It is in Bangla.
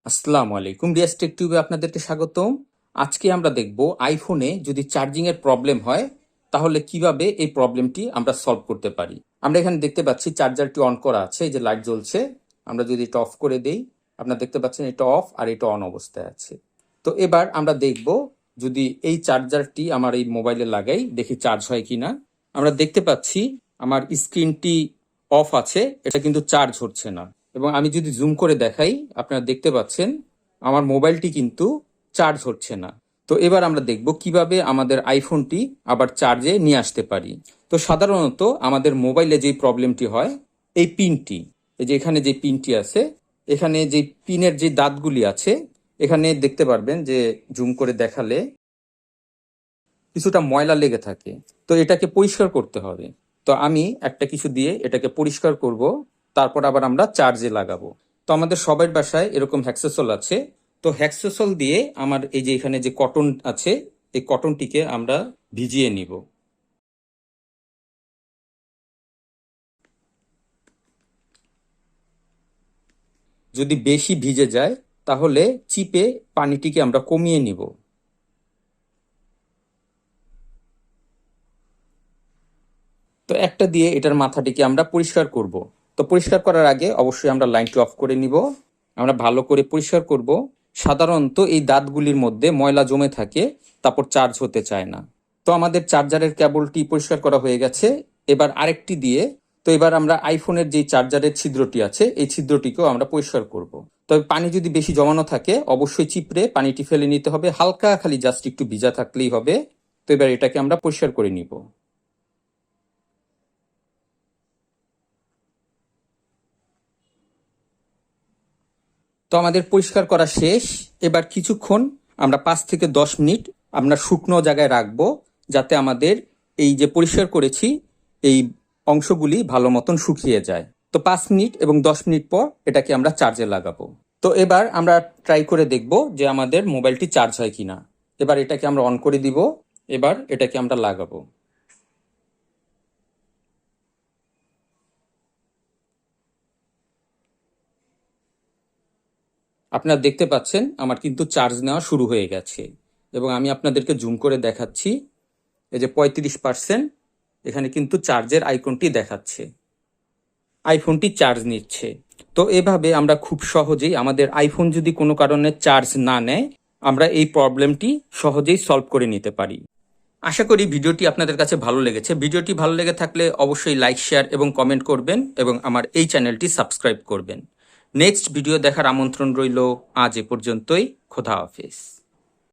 আসসালামু আলাইকুম, রিয়াজ টেক টিউবে আপনাদেরকে স্বাগতম। আজকে আমরা দেখব আইফোনে যদি চার্জিং এর প্রবলেম হয় তাহলে কিভাবে এই প্রবলেমটি আমরা সলভ করতে পারি। আমরা এখানে দেখতে পাচ্ছি চার্জারটি অন করা আছে, এই যে লাইট জ্বলছে। আমরা যদি এটা অফ করে দেই, আপনারা দেখতে পাচ্ছেন এটা অফ আর এটা অন অবস্থায় আছে। তো এবার আমরা দেখব যদি এই চার্জারটি আমার এই মোবাইলে লাগাই, দেখি চার্জ হয় কিনা। আমরা দেখতে পাচ্ছি আমার স্ক্রিনটি অফ আছে, এটা কিন্তু চার্জ হচ্ছে না। এবং আমি যদি জুম করে দেখাই, আপনারা দেখতে পাচ্ছেন আমার মোবাইলটি কিন্তু চার্জ হচ্ছে না। তো এবার আমরা দেখব কিভাবে আমাদের আইফোনটি আবার চার্জে নিয়ে আসতে পারি। তো সাধারণত আমাদের মোবাইলে যে প্রবলেমটি হয়, এই পিনটি, এই যে এখানে যে পিনটি আছে, এখানে যে পিনের যে দাঁতগুলি আছে, এখানে দেখতে পারবেন যে জুম করে দেখালে কিছুটা ময়লা লেগে থাকে। তো এটাকে পরিষ্কার করতে হবে। তো আমি একটা কিছু দিয়ে এটাকে পরিষ্কার করব, তারপর আবার আমরা চার্জে লাগাবো। তো আমাদের সবার বাসায় এরকম হ্যাক্সোসল আছে। তো হ্যাক্সোসল দিয়ে আমার এই যে এখানে যে কটন আছে, এই কটনটিকে আমরা ভিজিয়ে নিব। যদি বেশি ভিজে যায় তাহলে চিপে পানিটিকে আমরা কমিয়ে নিব। তো একটা দিয়ে এটার মাথাটিকে আমরা পরিষ্কার করব। তো পরিষ্কার করার আগে অবশ্যই আমরা লাইনটি অফ করে নিব। আমরা ভালো করে পরিষ্কার করব। সাধারণত এই দাঁতগুলির মধ্যে ময়লা জমে থাকে, তারপর চার্জ হতে চায় না। তো আমাদের চার্জারের কেবলটি পরিষ্কার করা হয়ে গেছে। এবার আরেকটি দিয়ে, তো এবার আমরা আইফোনের যে চার্জারের ছিদ্রটি আছে, এই ছিদ্রটিকেও আমরা পরিষ্কার করব। তবে পানি যদি বেশি জমানো থাকে অবশ্যই চিপড়ে পানিটি ফেলে নিতে হবে, হালকা খালি জাস্ট একটু ভিজা থাকলেই হবে। তো এবার এটাকে আমরা পরিষ্কার করে নিব। তো আমাদের পরিষ্কার করা শেষ। এবার কিছুক্ষণ আমরা 5 থেকে 10 মিনিট আমরা শুকনো জায়গায় রাখবো, যাতে আমাদের এই যে পরিষ্কার করেছি এই অংশগুলি ভালো মতন শুকিয়ে যায়। তো 5 মিনিট এবং 10 মিনিট পর এটাকে আমরা চার্জে লাগাবো। তো এবার আমরা ট্রাই করে দেখব যে আমাদের মোবাইলটি চার্জ হয় কিনা। এবার এটাকে আমরা অন করে দিব। এবার এটাকে আমরা লাগাবো। আপনারা দেখতে পাচ্ছেন আমার কিন্তু চার্জ নেওয়া শুরু হয়ে গেছে। এবং আমি আপনাদেরকে জুম করে দেখাচ্ছি, এই যে 35% এখানে কিন্তু চার্জের আইকনটি দেখাচ্ছে, আইফোনটি চার্জ নিচ্ছে। তো এভাবে আমরা খুব সহজেই আমাদের আইফোন যদি কোনো কারণে চার্জ না নেয়, আমরা এই প্রবলেমটি সহজেই সলভ করে নিতে পারি। আশা করি ভিডিওটি আপনাদের কাছে ভালো লেগেছে। ভিডিওটি ভালো লেগে থাকলে অবশ্যই লাইক, শেয়ার এবং কমেন্ট করবেন এবং আমার এই চ্যানেলটি সাবস্ক্রাইব করবেন। নেক্সট ভিডিও দেখার আমন্ত্রণ রইল। আজ এ পর্যন্তই। খোদা হাফেজ।